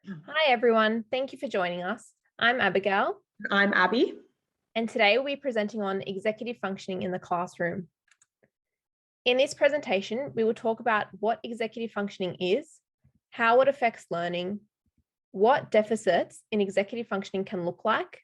Hi, everyone. Thank you for joining us. I'm Abigail, I'm Abby. and today we'll be presenting on executive functioning in the classroom. In this presentation, we will talk about what executive functioning is, how it affects learning, what deficits in executive functioning can look like,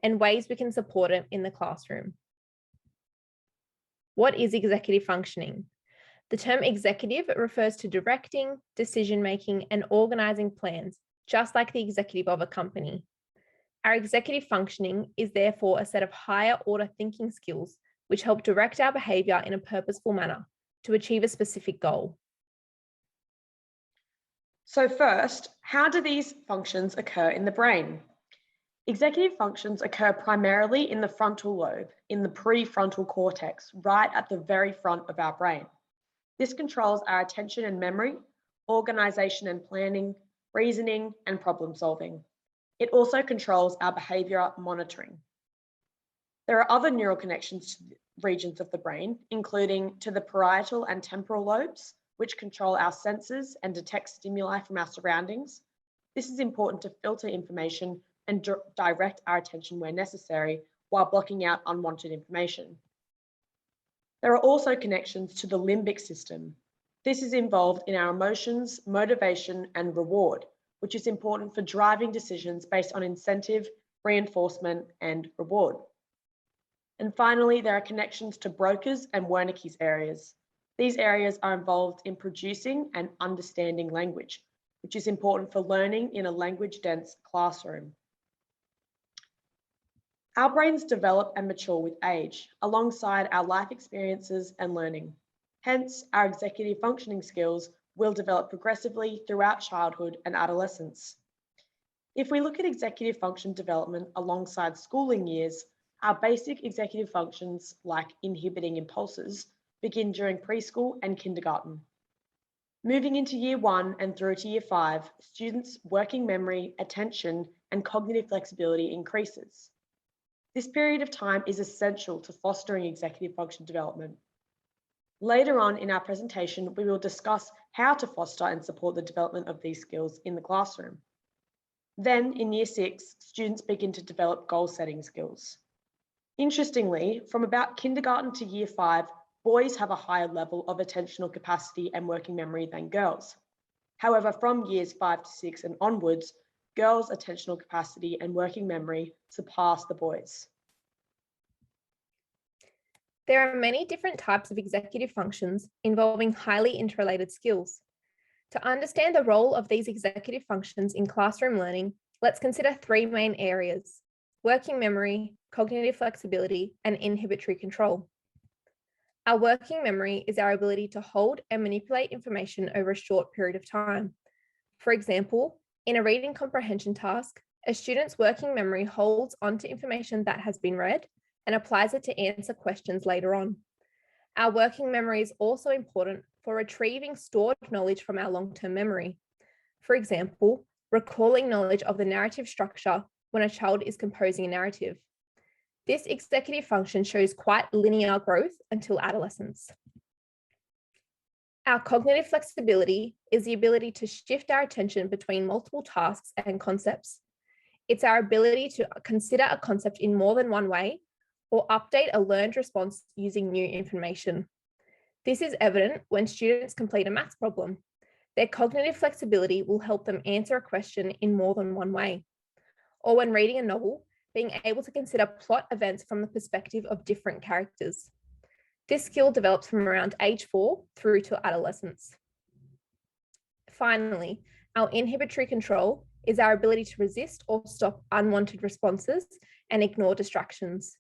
and ways we can support it in the classroom. What is executive functioning? The term executive refers to directing, decision-making, and organizing plans, just like the executive of a company. Our executive functioning is therefore a set of higher order thinking skills which help direct our behaviour in a purposeful manner to achieve a specific goal. So first, how do these functions occur in the brain? Executive functions occur primarily in the frontal lobe, in the prefrontal cortex, right at the very front of our brain. This controls our attention and memory, organization and planning, reasoning, and problem solving. It also controls our behavior monitoring. There are other neural connections to the regions of the brain, including to the parietal and temporal lobes, which control our senses and detect stimuli from our surroundings. This is important to filter information and direct our attention where necessary while blocking out unwanted information. There are also connections to the limbic system. This is involved in our emotions, motivation, and reward, which is important for driving decisions based on incentive, reinforcement, and reward. And finally, there are connections to Broca's and Wernicke's areas. These areas are involved in producing and understanding language, which is important for learning in a language-dense classroom. Our brains develop and mature with age, alongside our life experiences and learning. Hence, our executive functioning skills will develop progressively throughout childhood and adolescence. If we look at executive function development alongside schooling years, our basic executive functions, like inhibiting impulses, begin during preschool and kindergarten. Moving into year 1 and through to year 5, students' working memory, attention, and cognitive flexibility increases. This period of time is essential to fostering executive function development. Later on in our presentation, we will discuss how to foster and support the development of these skills in the classroom. Then, in year 6, students begin to develop goal-setting skills. Interestingly, from about kindergarten to year 5, boys have a higher level of attentional capacity and working memory than girls. However, from years 5 to 6 and onwards, girls' attentional capacity and working memory surpass the boys. There are many different types of executive functions involving highly interrelated skills. To understand the role of these executive functions in classroom learning, let's consider 3 main areas: working memory, cognitive flexibility, and inhibitory control. Our working memory is our ability to hold and manipulate information over a short period of time. For example, in a reading comprehension task, a student's working memory holds onto information that has been read and applies it to answer questions later on. Our working memory is also important for retrieving stored knowledge from our long-term memory. For example, recalling knowledge of the narrative structure when a child is composing a narrative. This executive function shows quite linear growth until adolescence. Our cognitive flexibility is the ability to shift our attention between multiple tasks and concepts. It's our ability to consider a concept in more than one way or update a learned response using new information. This is evident when students complete a maths problem. Their cognitive flexibility will help them answer a question in more than one way. Or when reading a novel, being able to consider plot events from the perspective of different characters. This skill develops from around age 4 through to adolescence. Finally, our inhibitory control is our ability to resist or stop unwanted responses and ignore distractions.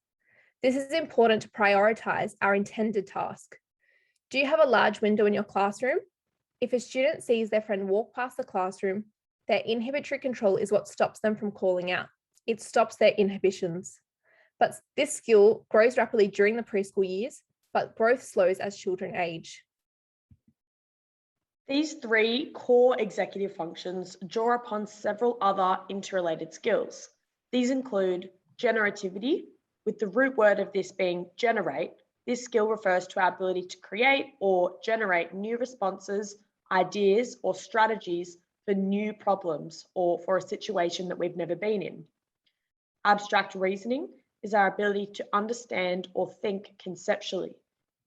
This is important to prioritize our intended task. Do you have a large window in your classroom? If a student sees their friend walk past the classroom, their inhibitory control is what stops them from calling out. It stops their inhibitions. But this skill grows rapidly during the preschool years, but growth slows as children age. These 3 core executive functions draw upon several other interrelated skills. These include generativity, with the root word of this being generate. This skill refers to our ability to create or generate new responses, ideas, or strategies for for new problems or for a situation that we've never been in. Abstract reasoning is our ability to understand or think conceptually.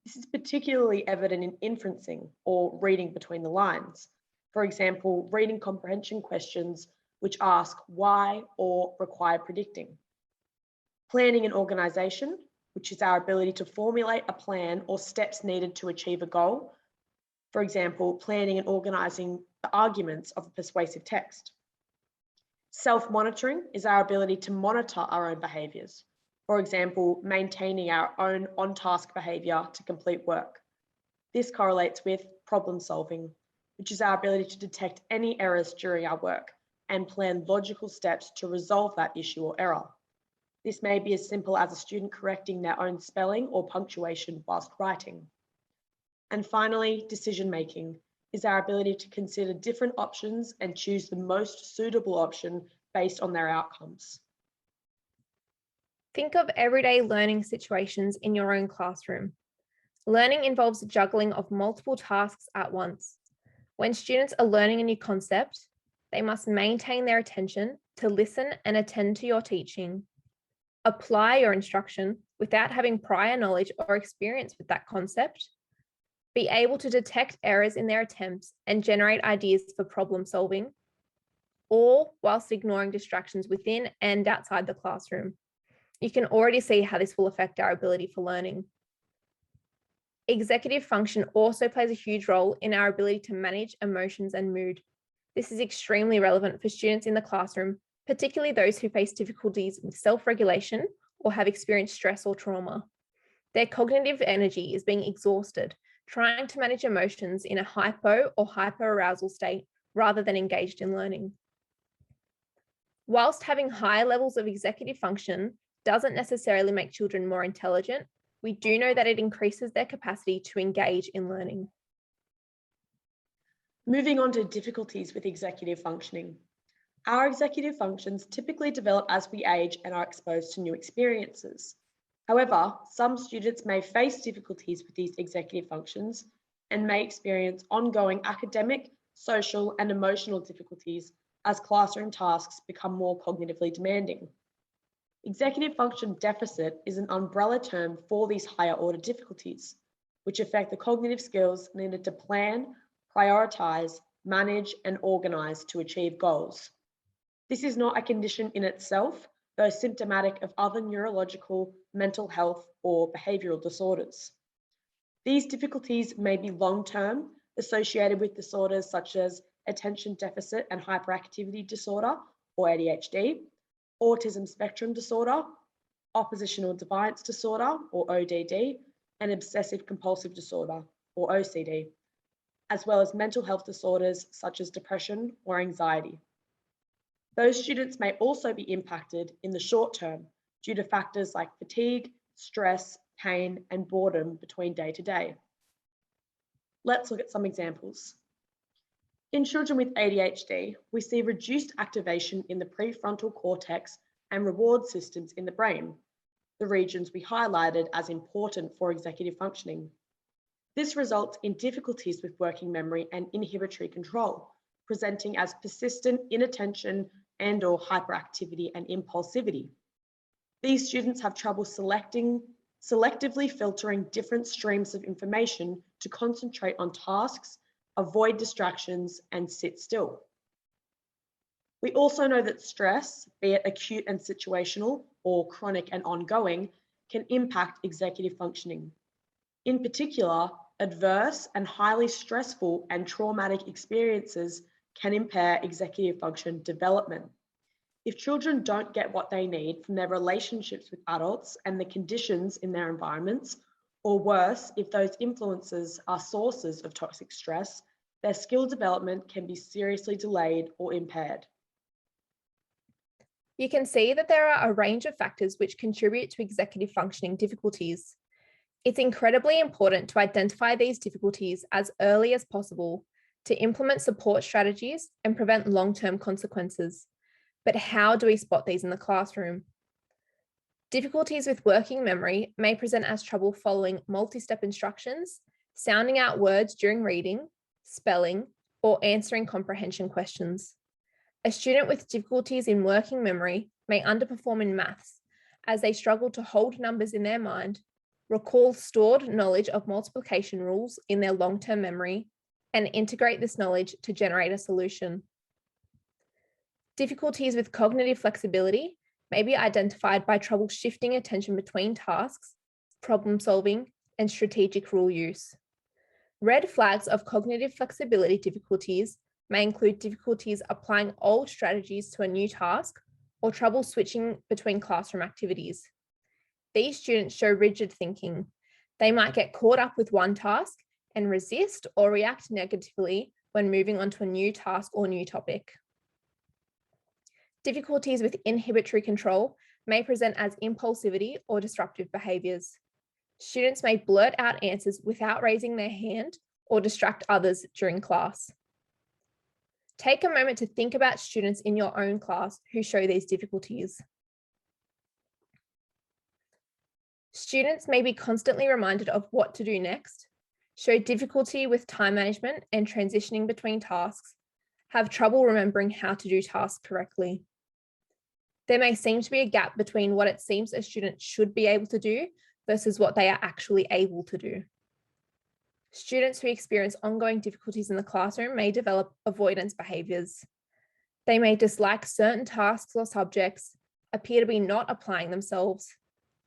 This is particularly evident in inferencing or reading between the lines. For example, reading comprehension questions which ask why or require predicting. Planning and organisation, which is our ability to formulate a plan or steps needed to achieve a goal. For example, planning and organising the arguments of a persuasive text. Self-monitoring is our ability to monitor our own behaviours. For example, maintaining our own on-task behaviour to complete work. This correlates with problem solving, which is our ability to detect any errors during our work and plan logical steps to resolve that issue or error. This may be as simple as a student correcting their own spelling or punctuation whilst writing. And finally, decision making is our ability to consider different options and choose the most suitable option based on their outcomes. Think of everyday learning situations in your own classroom. Learning involves the juggling of multiple tasks at once. When students are learning a new concept, they must maintain their attention to listen and attend to your teaching, apply your instruction without having prior knowledge or experience with that concept, be able to detect errors in their attempts and generate ideas for problem solving, all whilst ignoring distractions within and outside the classroom. You can already see how this will affect our ability for learning. Executive function also plays a huge role in our ability to manage emotions and mood. This is extremely relevant for students in the classroom, particularly those who face difficulties with self-regulation or have experienced stress or trauma. Their cognitive energy is being exhausted, trying to manage emotions in a hypo or hyperarousal state rather than engaged in learning. Whilst having high levels of executive function doesn't necessarily make children more intelligent, we do know that it increases their capacity to engage in learning. Moving on to difficulties with executive functioning. Our executive functions typically develop as we age and are exposed to new experiences. However, some students may face difficulties with these executive functions and may experience ongoing academic, social, and emotional difficulties as classroom tasks become more cognitively demanding. Executive function deficit is an umbrella term for these higher order difficulties, which affect the cognitive skills needed to plan, prioritize, manage, and organize to achieve goals. This is not a condition in itself, though symptomatic of other neurological, mental health, or behavioral disorders. These difficulties may be long-term, associated with disorders such as attention deficit and hyperactivity disorder, or ADHD, autism spectrum disorder, oppositional defiance disorder, or ODD, and obsessive compulsive disorder, or OCD, as well as mental health disorders such as depression or anxiety. Those students may also be impacted in the short term due to factors like fatigue, stress, pain, and boredom between day to day. Let's look at some examples. In children with ADHD, we see reduced activation in the prefrontal cortex and reward systems in the brain, the regions we highlighted as important for executive functioning. This results in difficulties with working memory and inhibitory control, presenting as persistent inattention and/or hyperactivity and impulsivity. These students have trouble selectively filtering different streams of information to concentrate on tasks, avoid distractions, and sit still. We also know that stress, be it acute and situational or chronic and ongoing, can impact executive functioning. In particular, adverse and highly stressful and traumatic experiences can impair executive function development. If children don't get what they need from their relationships with adults and the conditions in their environments, or worse, if those influences are sources of toxic stress, their skill development can be seriously delayed or impaired. You can see that there are a range of factors which contribute to executive functioning difficulties. It's incredibly important to identify these difficulties as early as possible to implement support strategies and prevent long-term consequences. But how do we spot these in the classroom? Difficulties with working memory may present as trouble following multi-step instructions, sounding out words during reading, spelling, or answering comprehension questions. A student with difficulties in working memory may underperform in maths as they struggle to hold numbers in their mind, recall stored knowledge of multiplication rules in their long-term memory, and integrate this knowledge to generate a solution. Difficulties with cognitive flexibility may be identified by trouble shifting attention between tasks, problem solving, and strategic rule use. Red flags of cognitive flexibility difficulties may include difficulties applying old strategies to a new task or trouble switching between classroom activities. These students show rigid thinking. They might get caught up with one task and resist or react negatively when moving on to a new task or new topic. Difficulties with inhibitory control may present as impulsivity or disruptive behaviours. Students may blurt out answers without raising their hand or distract others during class. Take a moment to think about students in your own class who show these difficulties. Students may be constantly reminded of what to do next, show difficulty with time management and transitioning between tasks, have trouble remembering how to do tasks correctly. There may seem to be a gap between what it seems a student should be able to do versus what they are actually able to do. Students who experience ongoing difficulties in the classroom may develop avoidance behaviours. They may dislike certain tasks or subjects, appear to be not applying themselves,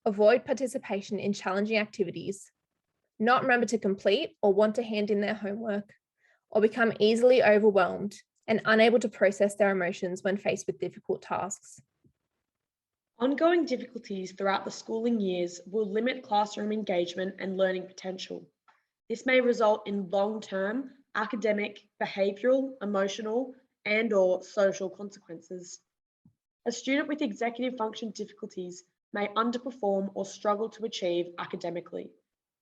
avoid participation in challenging activities, not remember to complete or want to hand in their homework, or become easily overwhelmed and unable to process their emotions when faced with difficult tasks. Ongoing difficulties throughout the schooling years will limit classroom engagement and learning potential. This may result in long-term academic, behavioural, emotional, and/or social consequences. A student with executive function difficulties may underperform or struggle to achieve academically.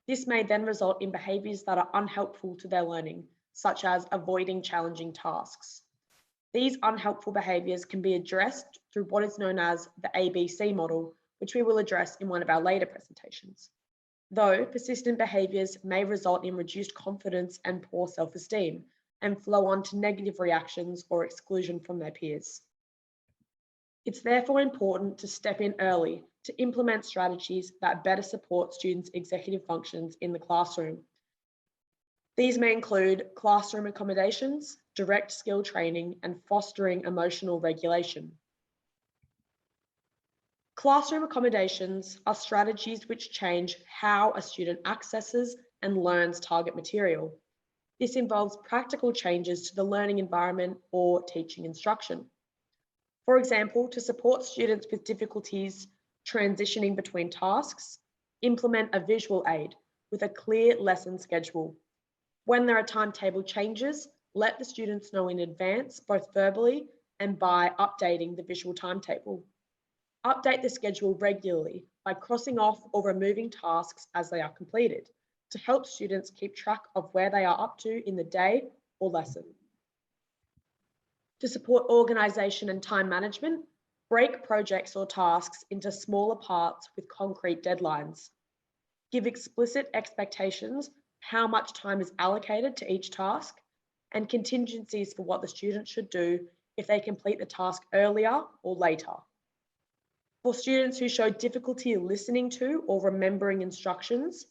This may then result in behaviours that are unhelpful to their learning, such as avoiding challenging tasks. These unhelpful behaviours can be addressed through what is known as the ABC model, which we will address in one of our later presentations. Though persistent behaviours may result in reduced confidence and poor self-esteem and flow on to negative reactions or exclusion from their peers. It's therefore important to step in early to implement strategies that better support students' executive functions in the classroom. These may include classroom accommodations, direct skill training, and fostering emotional regulation. Classroom accommodations are strategies which change how a student accesses and learns target material. This involves practical changes to the learning environment or teaching instruction. For example, to support students with difficulties transitioning between tasks, implement a visual aid with a clear lesson schedule. When there are timetable changes, let the students know in advance, both verbally and by updating the visual timetable. Update the schedule regularly by crossing off or removing tasks as they are completed to help students keep track of where they are up to in the day or lesson. To support organisation and time management, break projects or tasks into smaller parts with concrete deadlines. Give explicit expectations how much time is allocated to each task and contingencies for what the student should do if they complete the task earlier or later. For students who show difficulty listening to or remembering instructions,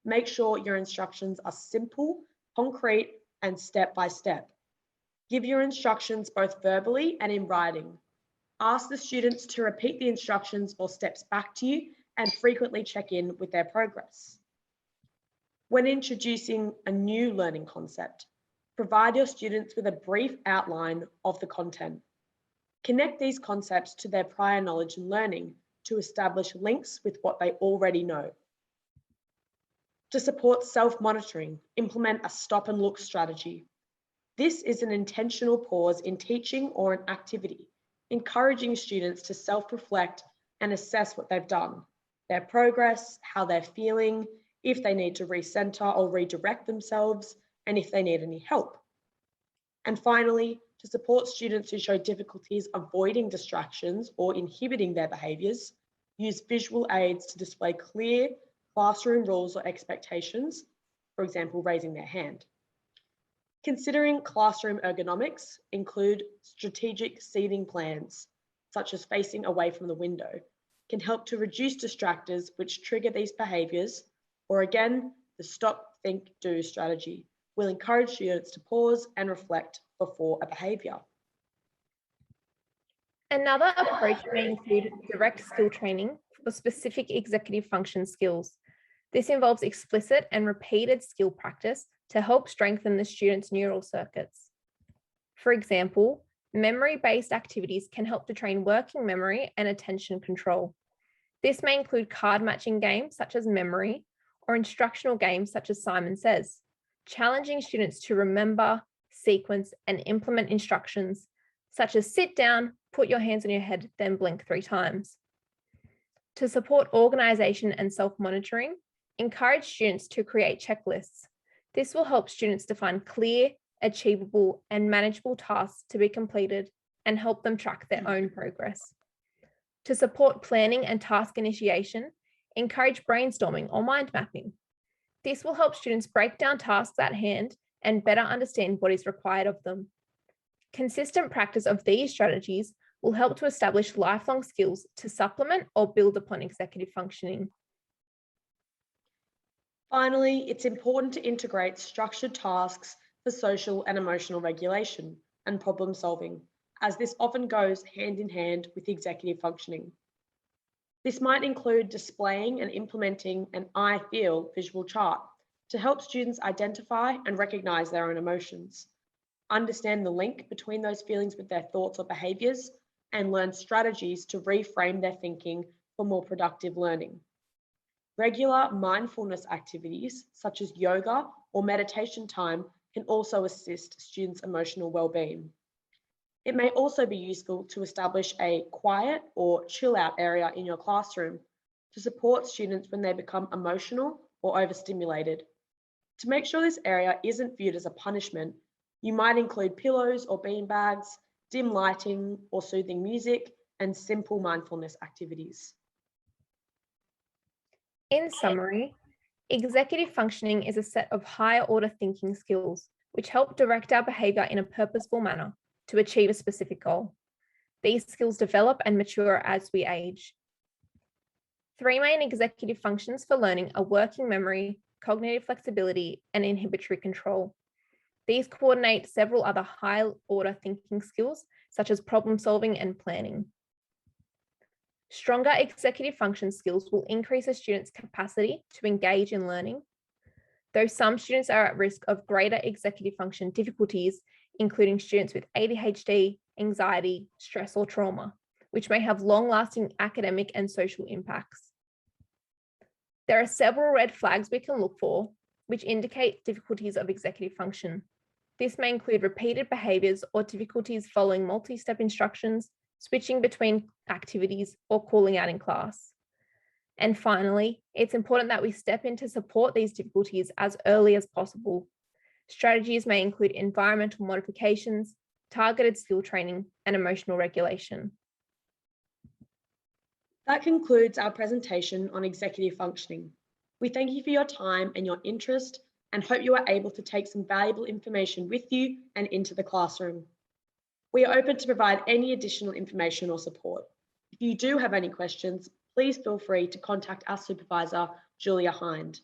make sure your instructions are simple, concrete, and step by step. Give your instructions both verbally and in writing. Ask the students to repeat the instructions or steps back to you and frequently check in with their progress. When introducing a new learning concept, provide your students with a brief outline of the content. Connect these concepts to their prior knowledge and learning to establish links with what they already know. To support self-monitoring, implement a stop and look strategy. This is an intentional pause in teaching or an activity, encouraging students to self-reflect and assess what they've done, their progress, how they're feeling, if they need to recenter or redirect themselves, and if they need any help. And finally, to support students who show difficulties avoiding distractions or inhibiting their behaviours, use visual aids to display clear classroom rules or expectations, for example, raising their hand. Considering classroom ergonomics include strategic seating plans, such as facing away from the window, can help to reduce distractors which trigger these behaviours, or again, the stop, think, do strategy will encourage students to pause and reflect before a behaviour. Another approach may include direct skill training for specific executive function skills. This involves explicit and repeated skill practice to help strengthen the student's neural circuits. For example, memory-based activities can help to train working memory and attention control. This may include card matching games such as memory or instructional games such as Simon Says, challenging students to remember, sequence, and implement instructions such as sit down, put your hands on your head, then blink 3 times. To support organisation and self-monitoring, encourage students to create checklists. This will help students define clear, achievable, and manageable tasks to be completed and help them track their own progress. To support planning and task initiation, encourage brainstorming or mind mapping. This will help students break down tasks at hand and better understand what is required of them. Consistent practice of these strategies will help to establish lifelong skills to supplement or build upon executive functioning. Finally, it's important to integrate structured tasks for social and emotional regulation and problem solving, as this often goes hand in hand with executive functioning. This might include displaying and implementing an I feel visual chart to help students identify and recognise their own emotions, understand the link between those feelings with their thoughts or behaviours, and learn strategies to reframe their thinking for more productive learning. Regular mindfulness activities such as yoga or meditation time can also assist students' emotional well-being. It may also be useful to establish a quiet or chill out area in your classroom to support students when they become emotional or overstimulated. To make sure this area isn't viewed as a punishment, you might include pillows or beanbags, dim lighting or soothing music, and simple mindfulness activities. In summary, executive functioning is a set of higher order thinking skills which help direct our behaviour in a purposeful manner to achieve a specific goal. These skills develop and mature as we age. 3 main executive functions for learning are working memory, cognitive flexibility, and inhibitory control. These coordinate several other high-order thinking skills, such as problem solving and planning. Stronger executive function skills will increase a student's capacity to engage in learning, though some students are at risk of greater executive function difficulties, including students with ADHD, anxiety, stress, or trauma, which may have long-lasting academic and social impacts. There are several red flags we can look for, which indicate difficulties of executive function. This may include repeated behaviours or difficulties following multi-step instructions, switching between activities, or calling out in class. And finally, it's important that we step in to support these difficulties as early as possible. Strategies may include environmental modifications, targeted skill training, and emotional regulation. That concludes our presentation on executive functioning. We thank you for your time and your interest and hope you are able to take some valuable information with you and into the classroom. We are open to provide any additional information or support. If you do have any questions, please feel free to contact our supervisor, Julia Hind.